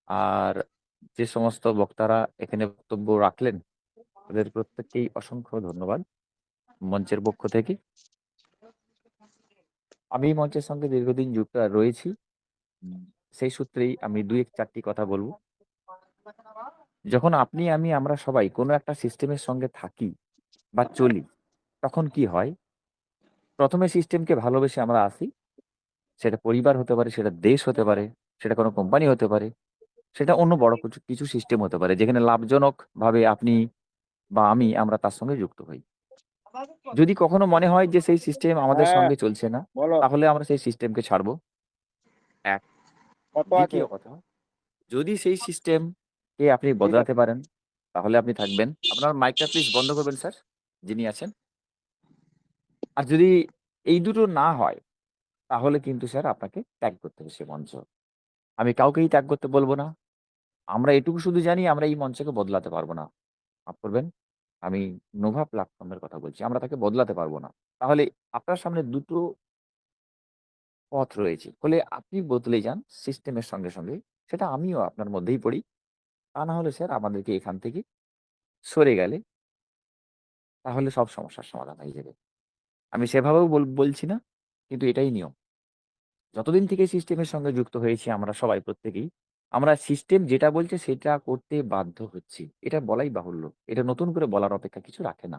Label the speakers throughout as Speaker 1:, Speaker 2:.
Speaker 1: আর যে সমস্ত বক্তারা এখানে বক্তব্য রাখলেন, তাদের প্রত্যেককেই অসংখ্য ধন্যবাদ মঞ্চের পক্ষ থেকে। আমি এই মঞ্চের সঙ্গে দীর্ঘদিন যুক্ত রয়েছি। উম সেই সূত্রেই আমি ২-১-৪ টি কথা বলব। যখন আপনি, আমি, আমরা সবাই কোনো একটা সিস্টেমের সঙ্গে থাকি বা চলি, তখন কি হয়? ১ম এ সিস্টেমকে ভালোবেসে আমরা আসি। সেটা পরিবার হতে পারে, সেটা দেশ হতে পারে, সেটা কোনো কোম্পানি হতে পারে, সেটা অন্য বড় কিছু কিছু সিস্টেম হতে পারে, যেখানে লাভজনকভাবে আপনি বা আমি আমরা তার সঙ্গে যুক্ত হই। যদি কখনো মনে হয় যে সেই সিস্টেম আমাদের
Speaker 2: হ্যাঁ,
Speaker 1: সঙ্গে চলছে না,
Speaker 2: বলো
Speaker 1: তাহলে আমরা সেই সিস্টেমকে ছাড়বো। ১
Speaker 2: কত আছে?
Speaker 1: ২য় কথা, যদি সেই সিস্টেমকে আপনি
Speaker 2: ঠিক
Speaker 1: বদলাতে
Speaker 2: আছে।
Speaker 1: পারেন, তাহলে আপনি থাকবেন। আপনার মাইকটা প্লিজ বন্ধ করবেন স্যার, যিনি আছেন। আর যদি এই দুটো না হয়, তাহলে কিন্তু স্যার আপনাকে ত্যাগ করতে হবে সে মঞ্চ। আমি কাউকেই ত্যাগ করতে বলব না। আমরা এটুকু শুধু জানি আমরা এই মঞ্চকে বদলাতে পারব না। মাফ করবেন। আমি নোভা প্ল্যাটফর্ম এর কথা বলছি। আমরা তাকে বদলাতে পারব না। তাহলে আপনার সামনে দুটো পথ রয়েছে। হলে আপনি বদলে যান সিস্টেমের সঙ্গে, সঙ্গে। সেটা আমিও আপনার মধ্যেই পড়ি। তা না হলে স্যার আমাদেরকে এখান থেকে সরে গেলে তাহলে সব সমস্যার সমাধান হয়ে যাবে। আমি সেভাবেও বলছি না, কিন্তু এটাই নিয়ম। যতদিন থেকে সিস্টেমের সঙ্গে যুক্ত হয়েছি আমরা সবাই প্রত্যেকেই, আমরা সিস্টেম যেটা বলছে সেটা করতে বাধ্য হচ্ছি। এটা বলাই বাহুল্য। এটা নতুন করে বলার অপেক্ষা কিছু রাখে না।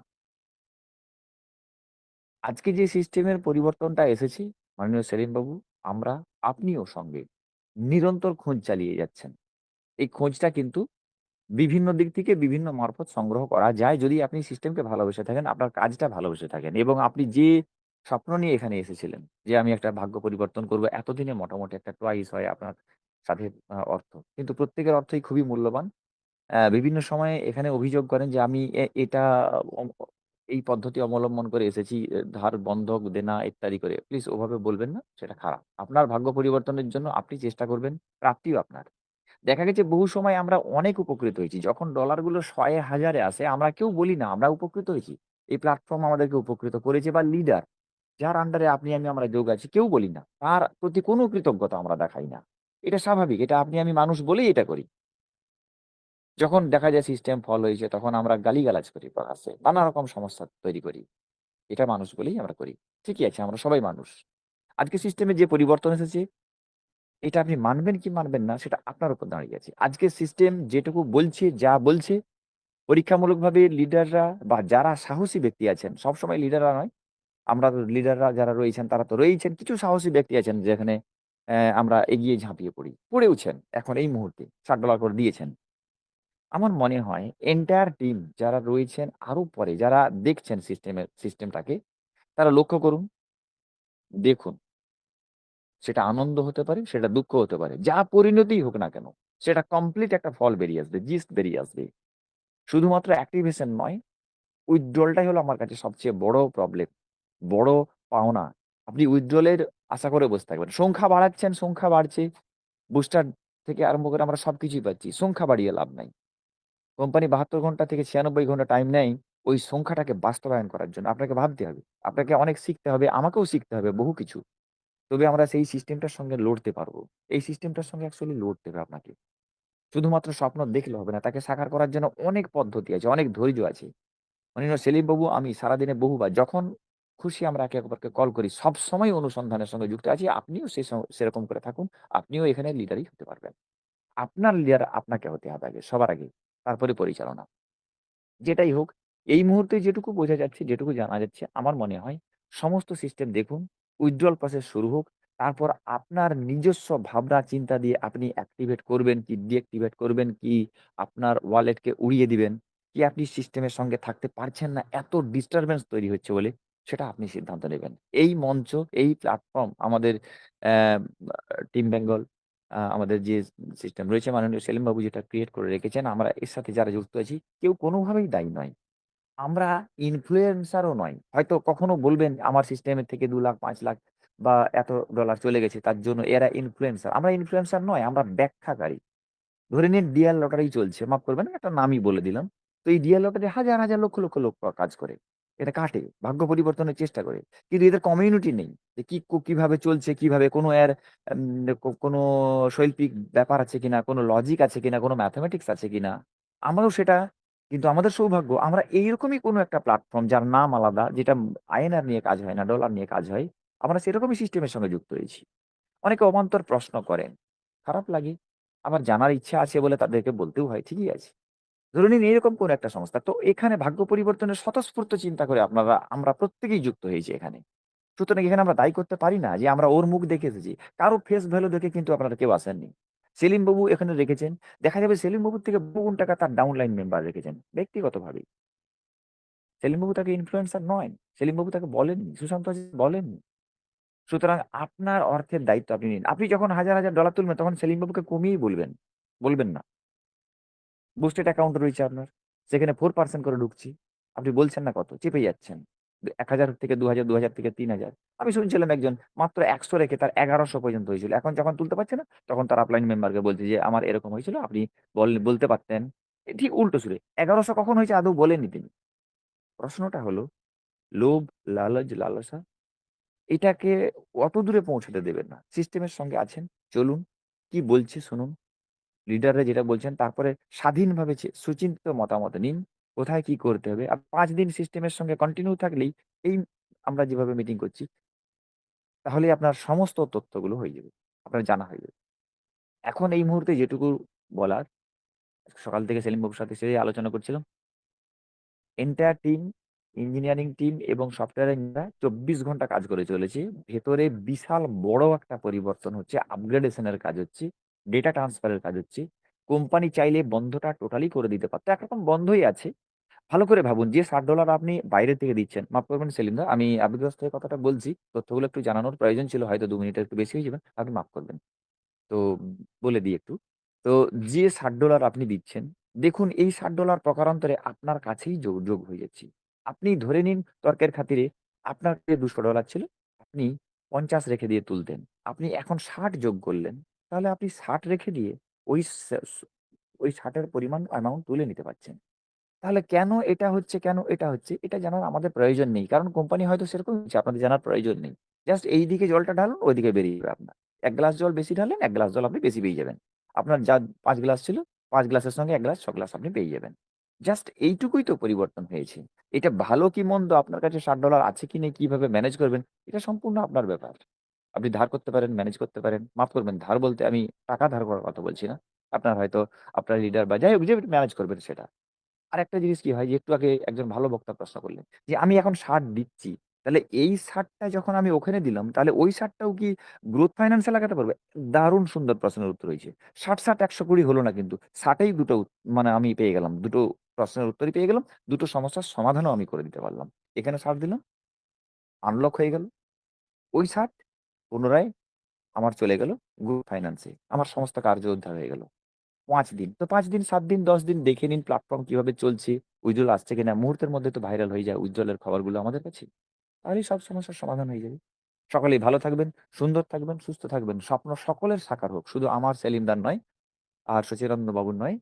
Speaker 1: আজকে যে সিস্টেমের পরিবর্তনটা এসেছে, মাননীয় সেলিমবাবু, আমরা, আপনিও সঙ্গে নিরন্তর খোঁজ চালিয়ে যাচ্ছেন। এই খোঁজটা কিন্তু বিভিন্ন দিক থেকে বিভিন্ন মারফত সংগ্রহ করা যায় যদি আপনি সিস্টেমকে ভালোবেসে থাকেন, আপনার কাজটা ভালোবেসে থাকেন এবং আপনি যে স্বপ্ন নিয়ে এখানে এসেছিলেন যে আমি একটা ভাগ্য পরিবর্তন করব, এতদিনে মোটামুটি একটা টুয়াইস হয় আপনার সাথে অর্থ। কিন্তু প্রত্যেকের অর্থই খুবই মূল্যবান। বিভিন্ন সময়ে এখানে অভিযোগ করেন যে আমি এটা অম এই পদ্ধতি অবলম্বন করে এসেছি ধার, বন্ধক, দেনা ইত্যাদি করে। প্লিজ ওভাবে বলবেন না, সেটা খারাপ। আপনার ভাগ্য পরিবর্তনের জন্য আপনি চেষ্টা করবেন, প্রাপ্তিও আপনার। দেখা গেছে বহু সময় আমরা অনেক উপকৃত হয়েছি। যখন ডলারগুলো শয়ে হাজারে আসে আমরা কেউ বলি না আমরা উপকৃত হয়েছি। এই প্ল্যাটফর্ম আমাদেরকে উপকৃত করেছে বা লিডার যার আন্ডারে আপনি আমি আমরা যোগ আছি কেউ বলি না। তার প্রতি কোনো কৃতজ্ঞতা আমরা দেখাই না। এটা স্বাভাবিক। এটা আপনি আমি মানুষ বলেই এটা করি। যখন দেখা যায় সিস্টেম ফল হয়েছে তখন আমরা গালিগালাজ করি প্রকাশ্যে। নানা রকম সমস্যা তৈরি করি। এটা মানুষ বলেই আমরা করি। ঠিকই আছে আমরা সবাই মানুষ। আজকে সিস্টেমে যে পরিবর্তন এসেছে এটা আপনি মানবেন কি মানবেন না সেটা আপনার উপর দাঁড়িয়ে আছে। আজকের সিস্টেম যেটুকু বলছে, যা বলছে পরীক্ষামূলকভাবে লিডাররা বা যারা সাহসী ব্যক্তি আছেন, সবসময় লিডাররা নয়, আমরা লিডাররা যারা রয়েছেন তারা তো রয়েইছেন। কিছু সাহসী ব্যক্তি আছেন যেখানে আমরা এগিয়ে ঝাঁপিয়ে পড়ি। পড়েওছেন এখন এই মুহূর্তে $৬০ করে দিয়েছেন। আমার মনে হয় এন্টায়ার টিম যারা রয়েছেন আরো পরে যারা দেখছেন সিস্টেমটাকে তারা লক্ষ্য করুন, দেখুন। সেটা আনন্দ হতে পারে, সেটা দুঃখ হতে পারে। যা পরিণতিই হোক না কেন, সেটা কমপ্লিট একটা ফল বেরিয়ে আসবে, জিস্ট বেরিয়ে আসবে। শুধুমাত্র অ্যাক্টিভেশন নয়, উইথড্রল টাই হলো আমার কাছে সবচেয়ে বড় প্রবলেম, বড় পাওনা। আপনি উইথড্রল এর আশা করে বসে থাকবেন। সংখ্যা বাড়াচ্ছেন, সংখ্যা বাড়ছে। বুস্টার থেকে আরম্ভ করে আমরা সবকিছুই পাচ্ছি। সংখ্যা বাড়িয়ে লাভ নাই। কোম্পানি ৭২ ঘন্টা থেকে ৯৬ ঘন্টা টাইম নেয় ওই সংখ্যাটাকে বাস্তবায়ন করার জন্য। আপনাকে ভাবতে হবে। আপনাকে অনেক শিখতে হবে, আমাকেও শিখতে হবে বহু কিছু। তবে আমরা সেই সিস্টেমটার সঙ্গে লড়তে পারবো। এই সিস্টেমটার সঙ্গে অ্যাকচুয়ালি লড়তে হবে আপনাকে। শুধুমাত্র স্বপ্ন দেখলে হবে না। তাকে সাকার করার জন্য অনেক পদ্ধতি আছে, অনেক ধৈর্য আছে। মাননীয় সেলিমবাবু আমি সারাদিনে বহুবার যখন খুশি আমরা একে অপরকে কল করি, সবসময় অনুসন্ধানের সঙ্গে যুক্ত আছি। আপনিও সেরকম করে থাকুন। আপনিও এখানে লিডারই হতে পারবেন। আপনার লিডার আপনাকে হতে হবে আগে, সবার আগে। তারপরে পরিচালনা। যেটাই হোক, এই মুহূর্তে যেটুকু বোঝা যাচ্ছে, যেটুকু জানা যাচ্ছে, আমার মনে হয় সমস্ত সিস্টেম দেখুন, উইথড্রয়াল প্রসেস শুরু হোক। তারপর আপনার নিজস্ব ভাবনা চিন্তা দিয়ে আপনি অ্যাক্টিভেট করবেন কি ডিঅ্যাক্টিভেট করবেন কি আপনার ওয়ালেটকে উড়িয়ে দিবেন, কি আপনি সিস্টেমের সঙ্গে থাকতে পারছেন না এত ডিস্টার্বেন্স তৈরি হচ্ছে বলে, সেটা আপনি সিদ্ধান্ত নেবেন। এই মঞ্চ, এই প্ল্যাটফর্ম আমাদের অ্যা টিম বেঙ্গল আমাদের যে সিস্টেম রয়েছে মাননীয় সেলিমবাবু যেটা ক্রিয়েট করে রেখেছেন, আমরা এর সাথে যারা যুক্ত আছি কেউ কোনোভাবেই দায়ী নয়। আমরা ইনফ্লুয়েন্সার ও নয়। হয়তো কখনো বলবেন আমার সিস্টেমের থেকে ২,০০,০০০ ৫,০০,০০০ বা এত ডলার চলে গেছে তার জন্য এরা ইনফ্লুয়েন্সার। আমরা ইনফ্লুয়েন্সার নয়, আমরা ব্যাখ্যাকারী। ধরে নিন ডিয়ার লটারি চলছে। মাফ করবেন একটা নামই বলে দিলাম। তো এই ডিয়ার লটারি হাজার, হাজার লক্ষ, লক্ষ লোক কাজ করে। এটা কাটে। ভাগ্য পরিবর্তনের চেষ্টা করে। কিন্তু এদের কমিউনিটি নেই। যে কিভাবে চলছে, কিভাবে কোনো এর এম কোনো শৈল্পিক ব্যাপার আছে কিনা, কোনো লজিক আছে কিনা, কোনো ম্যাথমেটিক্স আছে কিনা। আমরাও সেটা কিন্তু আমাদের সৌভাগ্য আমরা এইরকমই কোনো একটা প্ল্যাটফর্ম যার নাম আলাদা যেটা আইএনআর নিয়ে কাজ হয় না, ডলার নিয়ে কাজ হয়। আমরা সেরকমই সিস্টেমের সঙ্গে যুক্ত হয়েছি। অনেকে অবান্তর প্রশ্ন করেন। খারাপ লাগে। আবার জানার ইচ্ছা আছে বলে তাদেরকে বলতেও হয়। ঠিকই আছে। ধরে নিন এরকম কোনো একটা সংস্থা। তো এখানে ভাগ্য পরিবর্তনের স্বতঃস্ফূর্ত চিন্তা করে আমরা প্রত্যেকেই যুক্ত হয়েছি এখানে। সুতরাং এখানে আমরা দায়ী করতে পারি না যে আমরা ওর মুখ দেখে এসেছি। কারো ফেস ভ্যালু দেখে কিন্তু আপনারা কেউ আসেননি। সেলিম বাবু এখানে রেখেছেন। দেখা যাবে সেলিম বাবুর থেকে বহুগুণ টাকা তার ডাউনলাইন মেম্বার রেখেছেন ব্যক্তিগতভাবেই। সেলিম বাবু তাকে ইনফ্লুয়েন্সার নয়। সেলিম বাবু তাকে বলেননি। সুশান্ত আজিজ বলেননি। সুতরাং আপনার অর্থের দায়িত্ব আপনি নিন। আপনি যখন হাজার, হাজার ডলার তুলবেন তখন সেলিম বাবুকে কমিয়েই বলবেন। বলবেন না। বুস্টেড অ্যাকাউন্ট রয়েছে আপনার। সেখানে 4% করে ঢুকছি। আপনি বলছেন না কত, চেপে যাচ্ছেন। ১,০০০ থেকে ২,০০০, ২,০০০ থেকে ৩,০০০। আমি শুনছিলাম একজন মাত্র ১০০ রেখে তার ১১০০ পর্যন্ত হয়েছিল। এখন যখন তুলতে পারছে না, তখন তার আপলাইন মেম্বারকে বলছে যে, "আমার এরকম হয়েছিল, আপনি বলতে পারতেন।" ঠিক উল্টো সুরে। ১১০০ কখন হয়েছে আদৌ বলেননি তিনি। প্রশ্নটা হলো লোভ, লালচ, লালসা এটাকে অত দূরে পৌঁছাতে দেবেন না। সিস্টেমের সঙ্গে আছেন, চলুন। কি বলছে শুনুন। লিডাররা যেটা বলছেন তারপরে স্বাধীনভাবে সুচিন্তিত মতামত নিন। কোথায় কি করতে হবে। ৫ দিন সিস্টেমের সঙ্গে কন্টিনিউ থাকলেই এই আমরা যেভাবে মিটিং করছি, তাহলেই আপনার সমস্ত তথ্যগুলো হয়ে যাবে। আপনার জানা হয়ে যাবে। এখন এই মুহূর্তে যেটুকু বলার, সকাল থেকে সেলিম বাবুর সাথে সেই আলোচনা করছিলাম। এন্টায়ার টিম, ইঞ্জিনিয়ারিং টিম এবং সফটওয়্যার ইঞ্জিনিয়াররা ২৪ ঘন্টা কাজ করে চলেছে। ভেতরে বিশাল বড় একটা পরিবর্তন হচ্ছে, আপগ্রেডেশন এর কাজ হচ্ছে, ডেটা ট্রান্সফার এর কাজ হচ্ছে। কোম্পানি চাইলে বন্ধটা টোটালি করে দিতে পারত। একরকম বন্ধই আছে। ভালো করে ভাবুন যে $৬০ আপনি বাইরে থেকে দিচ্ছেন। মাফ করবেন সেলিম দা, আমি আবেগগ্রস্ত হয়ে কথাটা বলছি। তথ্যগুলো একটু জানানোর প্রয়োজন ছিল। হয়তো ২ মিনিটের একটু বেশি হয়ে যাবে। আপনি মাফ করবেন। তো বলে দিই একটু। তো যে $৬০ আপনি দিচ্ছেন, দেখুন এই $৬০ প্রকারান্তরে আপনার কাছেই যোগ হয়ে যাচ্ছে। আপনি ধরে নিন তর্কের খাতিরে আপনার যে $২০০ ছিল, আপনি ৫০ রেখে দিয়ে তুলতেন। আপনি এখন ৬০ যোগ করলেন। তাহলে আপনি ৬০ রেখে দিয়ে ওই সে স ওই ৬০ এর পরিমাণ অ্যামাউন্ট তুলে নিতে পারছেন। তাহলে কেন এটা হচ্ছে, কেন এটা হচ্ছে? এটা জানার আমাদের প্রয়োজন নেই। কারণ কোম্পানি হয়তো সেরকম হচ্ছে, আপনাদের জানার প্রয়োজন নেই। জাস্ট এইদিকে জলটা ঢালুন, ওইদিকে বেরিয়ে যাবে আপনার। ১ গ্লাস জল বেশি ঢাললেন, ১ গ্লাস জল আপনি বেশি পেয়ে যাবেন। আপনার যা ৫ গ্লাস ছিল, ৫ গ্লাসের সঙ্গে ১ গ্লাস ৬ গ্লাস আপনি পেয়ে যাবেন। জাস্ট এইটুকুই তো পরিবর্তন হয়েছে। এটা ভালো কি মন্দ, আপনার কাছে $৬০ আছে কি নেই, কিভাবে ম্যানেজ করবেন, এটা সম্পূর্ণ আপনার ব্যাপার। আপনি ধার করতে পারেন, ম্যানেজ করতে পারেন। মাফ করবেন, ধার বলতে আমি টাকা ধার করার কথা বলছি না। আপনার হয়তো আপনার লিডার বা যাই হোক যে ম্যানেজ করবেন সেটা। আরেকটা জিনিস কি হয় যে একটু আগে একজন ভালো বক্তা প্রশ্ন করলেন যে, "আমি এখন ৬০ দিচ্ছি। তাহলে এই ৬০ টা যখন আমি ওখানে দিলাম, তাহলে ওই ৬০ টাও কি গ্রোথ ফাইন্যান্স এ লাগাতে পারবে?" দারুণ সুন্দর প্রশ্নের উত্তর হয়েছে। ৬০, ৬০, ১২০ হলো না কিন্তু। ৬০ এই দুটো মানে আমি পেয়ে গেলাম। দুটো প্রশ্নের উত্তরই পেয়ে গেলাম। দুটো সমস্যার সমাধানও আমি করে দিতে পারলাম। এখানে ৬০ দিলাম, আনলক হয়ে গেল। ওই ৬০ পুনরায় আমার চলে গেল গ্রুপ ফাইন্যান্স এ। আমার সমস্ত কার্য উদ্ধার হয়ে গেল। ৫ দিন। তো ৫ দিন, ৭ দিন, ১০ দিন দেখে নিন প্ল্যাটফর্ম কিভাবে চলছে, উইথড্রল আসছে কিনা। মুহূর্তের মধ্যে তো ভাইরাল হয়ে যায় উইথড্রল এর খবরগুলো আমাদের কাছে। তাহলেই সব সমস্যার সমাধান হয়ে যাবে। সকলেই ভালো থাকবেন, সুন্দর থাকবেন, সুস্থ থাকবেন। স্বপ্ন সকলের সাকার হোক। শুধু আমার সেলিমদার নয়, আর সচিদানন্দ বাবুর নয়।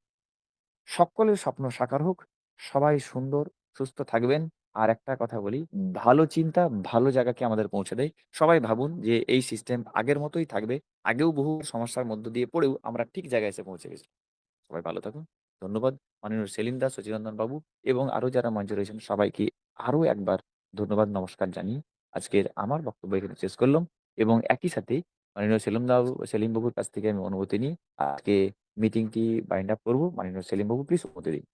Speaker 1: সকলের স্বপ্ন সাকার হোক। সবাই সুন্দর, সুস্থ থাকবেন। আর একটা কথা বলি, ভালো চিন্তা ভালো জায়গাকে আমাদের পৌঁছে দেয়। সবাই ভাবুন যে এই সিস্টেম আগের মতোই থাকবে। আগেও বহু সমস্যার মধ্য দিয়ে পড়েও আমরা ঠিক জায়গায় এসে পৌঁছে গেছি। সবাই ভালো থাকুন। ধন্যবাদ মাননীয় সেলিম দাস, সচিরঞ্জন বাবু এবং আরো যারা মঞ্চে রয়েছেন সবাইকে আরো একবার ধন্যবাদ, নমস্কার জানিয়ে আজকের আমার বক্তব্য এখানে শেষ করলাম এবং একই সাথে মাননীয় সেলিম বাবুর কাছ থেকে আমি অনুমতি নিয়ে আজকে মিটিংটি বাইন্ড আপ করব। মাননীয় সেলিম বাবু প্লিজ অনুমতি দিন।